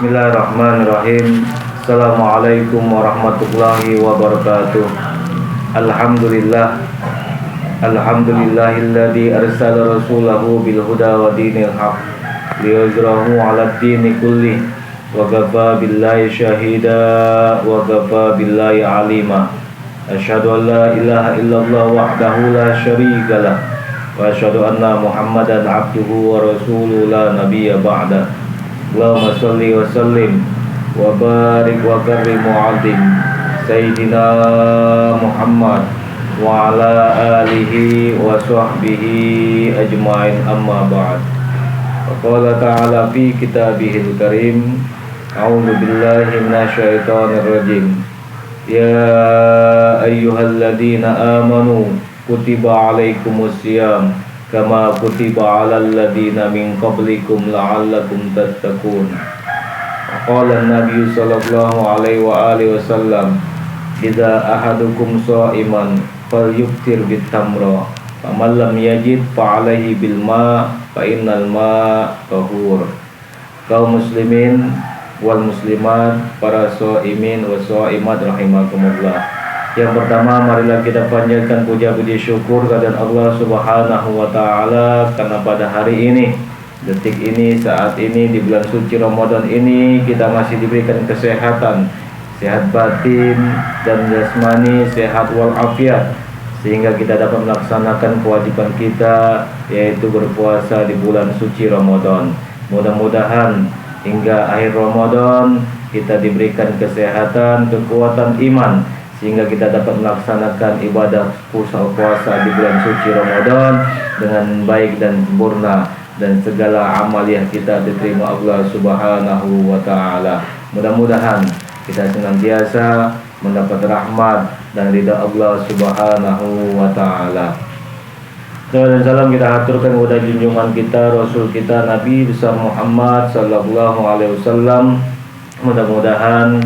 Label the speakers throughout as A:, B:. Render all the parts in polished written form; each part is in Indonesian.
A: Bismillahirrahmanirrahim. Assalamualaikum warahmatullahi wabarakatuh. Alhamdulillah. Alhamdulillahilladzi arsala rasulahu bil huda wa dinil haq liyuzhirahu 'alad dini kullih wa kafa billahi syahida wa kafa billahi 'alima. Asyhadu an la ilaha illallah wahdahu la syarikalah wa asyhadu anna Muhammadan 'abduhu wa rasuluhu la nabiyya ba'da. Allahumma shalli wa sallim wa barik wa karrim wa 'azim Sayyidina Muhammad wa ala alihi wa sahbihi ajma'in, amma ba'd. Wa qala ta'ala fi kitabihil karim, a'udzu billahi minasyaitonir rajim. Ya ayyuhalladzina amanu kutiba 'alaikumus syiyam kama kutiba 'alal ladzina min qablikum la'allakum tattaqun. Qala an-nabiy sallallahu alaihi wa alihi wasallam, idza ahadukum sha'iman falyuktir bit-tamra faman lam yajid fa 'alaihi bil ma' fa innal ma' tahur. Kaum muslimin wal muslimat, para shaimin wa shaimat rahimakumullah. Yang pertama, marilah kita panjatkan puja-puji syukur kepada Allah Subhanahu wa taala karena pada hari ini, detik ini, saat ini, di bulan suci Ramadan ini, kita masih diberikan kesehatan, sehat batin dan jasmani, sehat walafiat, sehingga kita dapat melaksanakan kewajiban kita, yaitu berpuasa di bulan suci Ramadan. Mudah-mudahan hingga akhir Ramadan kita diberikan kesehatan, kekuatan iman, sehingga kita dapat melaksanakan ibadah puasa di bulan suci Ramadan dengan baik dan sempurna, dan segala amaliyah kita diterima Allah Subhanahu wa taala. Mudah-mudahan kita senantiasa mendapat rahmat dan ridha Allah Subhanahu wa taala. Dan salam kita haturkan kepada junjungan kita, Rasul kita, Nabi besar Muhammad sallallahu alaihi wasallam. Mudah-mudahan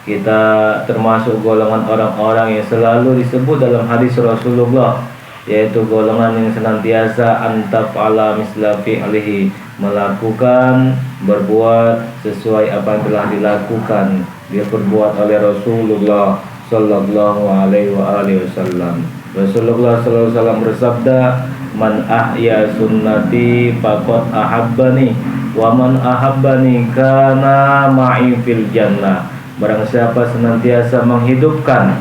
A: kita termasuk golongan orang-orang yang selalu disebut dalam hadis Rasulullah, yaitu golongan yang senantiasa antaf ala misla fi'lihi, melakukan, berbuat sesuai apa yang telah dilakukan, dia perbuat oleh Rasulullah sallallahu alaihi wasallam. Rasulullah sallallahu alaihi wasallam bersabda, man ahya sunnati faqad ahabbani wa man ahabbani kana ma'i fil jannah. Barang siapa senantiasa menghidupkan,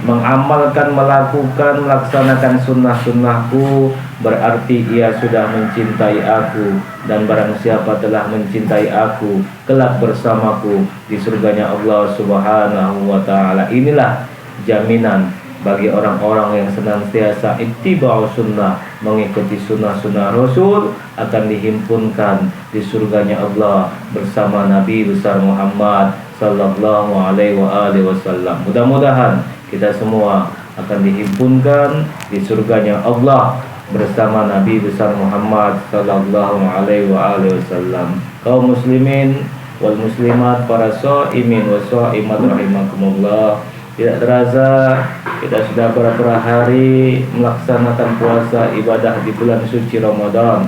A: mengamalkan, melakukan, melaksanakan sunnah-sunnahku, berarti ia sudah mencintai aku. Dan barang siapa telah mencintai aku, kelak bersamaku di surganya Allah Subhanahu wa ta'ala. Inilah jaminan bagi orang-orang yang senantiasa ittiba'us sunnah, mengikuti sunnah-sunnah Rasul, akan dihimpunkan di surganya Allah bersama Nabi besar Muhammad sallallahu alaihi wasallam. Mudah-mudahan kita semua akan dihimpunkan di surganya Allah bersama Nabi besar Muhammad sallallahu alaihi wasallam. Kaum muslimin wal muslimat, para shaimin wa shaimat rahimakumullah, tidak terasa kita sudah beberapa hari melaksanakan puasa ibadah di bulan suci Ramadan.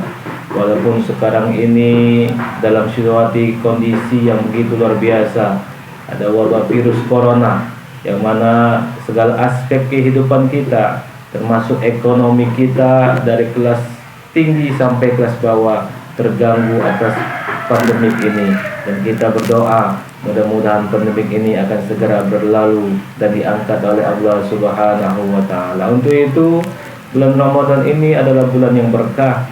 A: Walaupun sekarang ini dalam situasi kondisi yang begitu luar biasa, ada wabah virus corona, yang mana segala aspek kehidupan kita, termasuk ekonomi kita dari kelas tinggi sampai kelas bawah, terganggu atas pandemik ini. Dan kita berdoa mudah-mudahan pandemik ini akan segera berlalu dan diangkat oleh Allah Subhanahu wa taala. Untuk itu, bulan Ramadan ini adalah bulan yang berkah,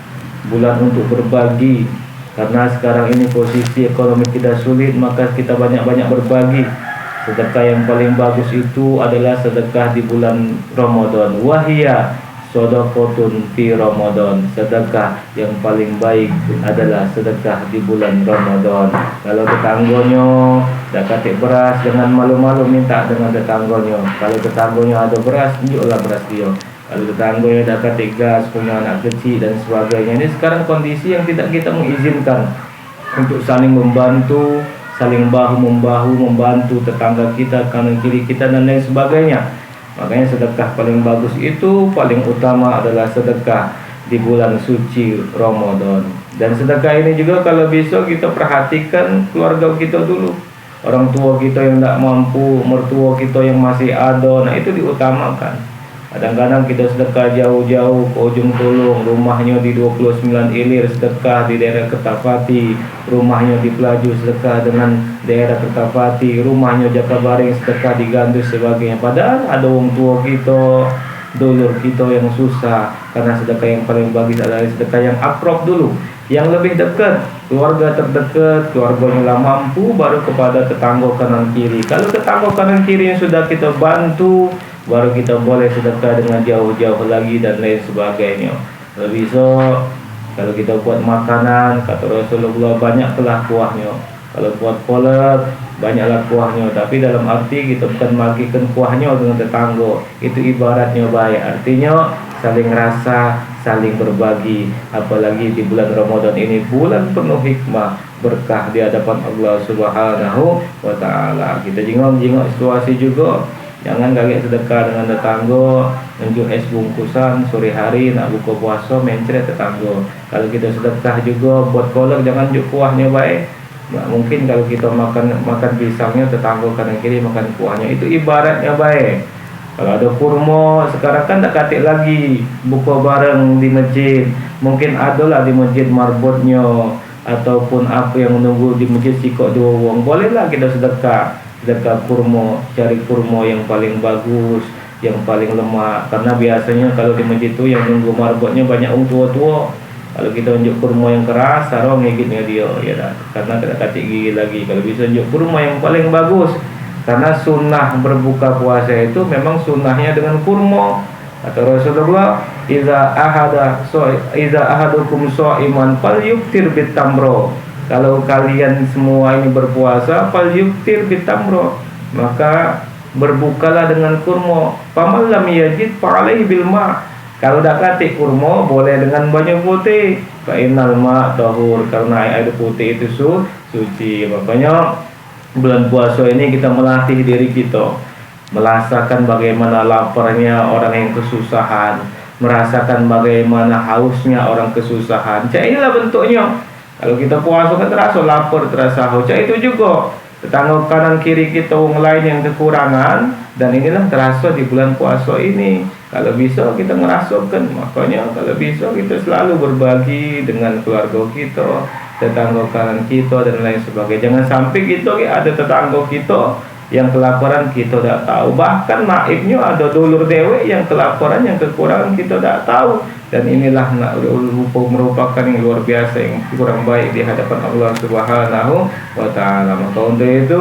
A: bulan untuk berbagi. Karena sekarang ini posisi ekonomi kita sulit, maka kita banyak-banyak berbagi. Sedekah yang paling bagus itu adalah sedekah di bulan Ramadan. Wahia shadaqatun fi Ramadan. Sedekah yang paling baik adalah sedekah di bulan Ramadan. Kalau tetanggonyo dah katik beras, jangan malu-malu minta dengan tetanggonyo. Kalau tetanggonyo ada beras, tunjuklah beras dia. Kalau tetanggonyo dah katik gas, punya anak kecil dan sebagainya. Ini sekarang kondisi yang tidak kita mengizinkan untuk saling membantu, saling bahu-membahu, membantu tetangga kita, kanan kiri kita dan lain sebagainya. Makanya sedekah paling bagus itu, paling utama adalah sedekah di bulan suci Ramadan. Dan sedekah ini juga kalau bisa kita perhatikan keluarga kita dulu, orang tua kita yang tidak mampu, mertua kita yang masih ada, nah itu diutamakan. Kadang-kadang kita sedekah jauh-jauh ke ujung Tulung, rumahnya di 29 Ilir, sedekah di daerah Kertapati, rumahnya di Pelaju, sedekah dengan daerah Kertapati, rumahnya Jakabaring, sedekah di Gandus sebagainya. Padahal ada orang tua kita, dulur kita yang susah. Karena sedekah yang paling bagus adalah sedekah yang akrab dulu, yang lebih dekat, keluarga terdekat, keluarganya lah mampu, baru kepada tetangga kanan kiri. Kalau tetangga kanan kiri yang sudah kita bantu, baru kita boleh sedekah dengan jauh-jauh lagi dan lain sebagainya. Kalau bisa, kalau kita buat makanan, kata Rasulullah, banyaklah kuahnya. Kalau buat kolak, banyaklah kuahnya. Tapi dalam arti kita bukan bagikan kuahnya dengan tetangga. Itu ibaratnya baik. Artinya saling rasa, saling berbagi. Apalagi di bulan Ramadan ini, bulan penuh hikmah, berkah di hadapan Allah Subhanahu wa Ta'ala. Kita jengok situasi juga. Jangan kaget sedekah dengan tetangga, nunjuk es bungkusan sore hari nak buka puasa mencret tetangga. Kalau kita sedekah juga buat kolak, jangan nunjuk kuahnya baik. Nah, mungkin kalau kita makan pisangnya, tetangga kanan kiri makan kuahnya. Itu ibaratnya baik. Kalau ada kurma, sekarang kan tak katik lagi buka bareng di masjid. Mungkin adalah di masjid marbotnya, ataupun apa yang menunggu di masjid sikok 2 wong. Bolehlah kita sedekah kurma, cari kurma yang paling bagus, yang paling lemak. Karena biasanya kalau di masjid itu yang nunggu marbotnya banyak orang tua-tua. Kalau kita unjuk kurma yang keras, sarong ngigitnya dia, ya dah. Karena tidak kacik gigi lagi. Kalau bisa unjuk kurma yang paling bagus. Karena sunnah berbuka puasa itu memang sunnahnya dengan kurma. Kata Rasulullah, "Iza ahadukum sha'iman falyuftir bitamro." Kalau kalian semua ini berpuasa, falyuftir bitamro, maka berbukalah dengan kurma. Faman lam yajid fa'alaihi bil ma'. Kalau dak katik kurma, boleh dengan banyak putih. Fa innal ma' tahur, karena air putih itu suci. Makanya bulan puasa ini kita melatih diri kita, merasakan bagaimana laparnya orang yang kesusahan, merasakan bagaimana hausnya orang kesusahan. Inilah bentuknya. Kalau kita puasa kan terasa lapar, terasa haus. Itu juga tetangga kanan kiri kita orang lain yang kekurangan, dan inilah terasa di bulan puasa ini. Kalau bisa kita merasakan, makanya kalau bisa kita selalu berbagi dengan keluarga kita, tetangga kanan kita dan lain sebagainya. Jangan sampai kita ada tetangga kita yang kelaparan kita tidak tahu. Bahkan naibnya ada dulur dewe yang kelaparan, yang kekurangan kita tidak tahu. Dan inilah merupakan yang luar biasa, yang kurang baik di hadapan Allah Subhanahu wa Ta'ala. Maka untuk itu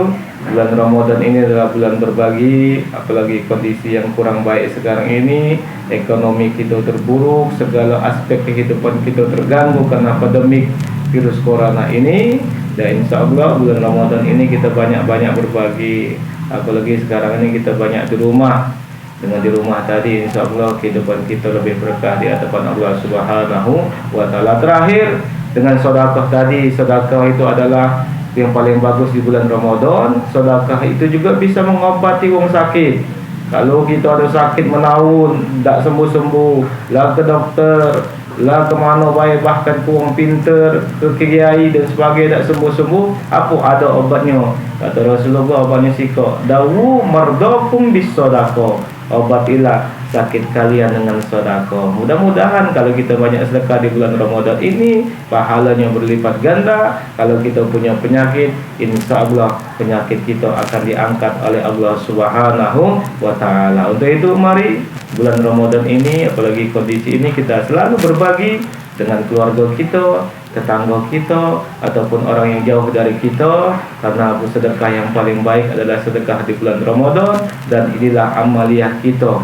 A: bulan Ramadan ini adalah bulan berbagi. Apalagi kondisi yang kurang baik sekarang ini, ekonomi kita terburuk, segala aspek kehidupan kita terganggu karena pandemik virus corona ini. Dan insya Allah bulan Ramadan ini kita banyak-banyak berbagi. Apalagi sekarang ini kita banyak di rumah. Dengan di rumah tadi, insya Allah kehidupan kita lebih berkah di hadapan Allah Subhanahu wa Ta'ala. Terakhir, dengan sedekah tadi, sedekah itu adalah yang paling bagus di bulan Ramadan. Sedekah itu juga bisa mengobati wong sakit. Kalau kita ada sakit menaun, tak sembuh-sembuh, lah ke dokter, lah kemana baik, bahkan ke orang pinter, ke kiai dan sebagainya, tak sembuh-sembuh, apa ada obatnya? Kata Rasulullah, obatnya sikok, dawu mardakum bis sodako, obatilah sakit kalian dengan sodako. Mudah-mudahan kalau kita banyak sedekah di bulan Ramadan ini, pahalanya berlipat ganda. Kalau kita punya penyakit, insya Allah penyakit kita akan diangkat oleh Allah Subhanahu wa Ta'ala. Untuk itu mari bulan Ramadan ini, apalagi kondisi ini, kita selalu berbagi dengan keluarga kita, tetangga kita, ataupun orang yang jauh dari kita. Karena sedekah yang paling baik adalah sedekah di bulan Ramadan. Dan inilah amaliyah kita.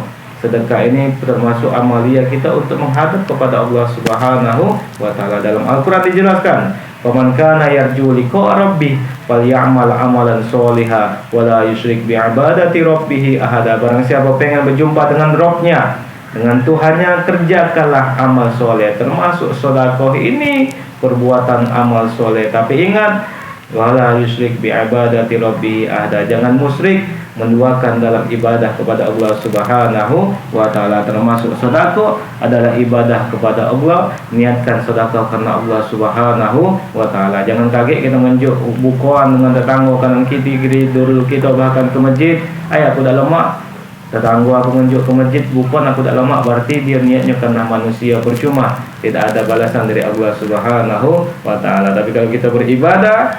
A: Sedekah ini termasuk amaliyah kita untuk menghadap kepada Allah Subhanahu wa Ta'ala. Dalam Al-Quran dijelaskan, "Faman kana yarju liqa rabbih falyamal amalan sholiha wa la yusyrik bi'ibadati rabbih ahada." Barang siapa pengen berjumpa dengan Rabbnya, dengan Tuhannya, kerjakanlah amal soleh. Termasuk sedekah ini perbuatan amal soleh. Tapi ingat, wala yusyrik bi ibadati rabbih ahada. Jangan musyrik menduakan dalam ibadah kepada Allah Subhanahu wa taala. Termasuk sedekah adalah ibadah kepada Allah. Niatkan sedekah karena Allah Subhanahu wa taala. Jangan kaget kita menjuk bukuan dengan tetangga kanan kiri dulu kita bahkan ke masjid. Aku dah lemak. Tetangga aku menjuk ke masjid bukuan aku dah lemak, berarti dia niatnya karena manusia, percuma, tidak ada balasan dari Allah Subhanahu wa taala. Tapi kalau kita beribadah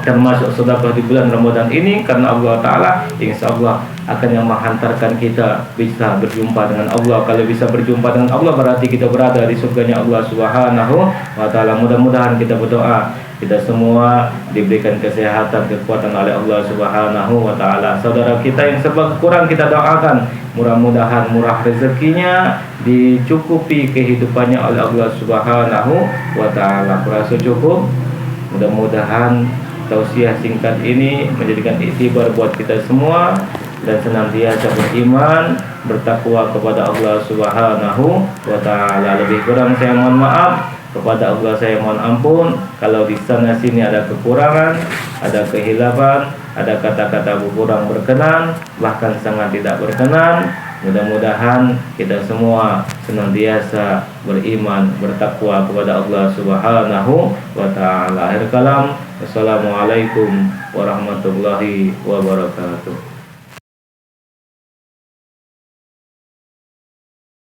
A: termasuk sedekah di bulan Ramadan ini karena Allah Ta'ala, insya Allah akan yang menghantarkan kita bisa berjumpa dengan Allah. Kalau bisa berjumpa dengan Allah berarti kita berada di surganya Allah Subhanahu wa Ta'ala. Mudah-mudahan kita berdoa kita semua diberikan kesehatan, kekuatan oleh Allah Subhanahu wa Ta'ala. Saudara kita yang sebab kurang kita doakan mudah-mudahan murah rezekinya, dicukupi kehidupannya oleh Allah Subhanahu wa Ta'ala. Kurasa cukup. Mudah-mudahan tausiah singkat ini menjadikan iktibar buat kita semua dan senantiasa beriman, bertakwa kepada Allah Subhanahu wa taala. Lebih kurang saya mohon maaf, kepada Allah saya mohon ampun. Kalau di sana sini ada kekurangan, ada kehilapan, ada kata-kata kurang berkenan, bahkan sangat tidak berkenan, mudah-mudahan kita semua senantiasa beriman, bertakwa kepada Allah Subhanahu wa taala. Akhir kalam, wassalamualaikum warahmatullahi wabarakatuh.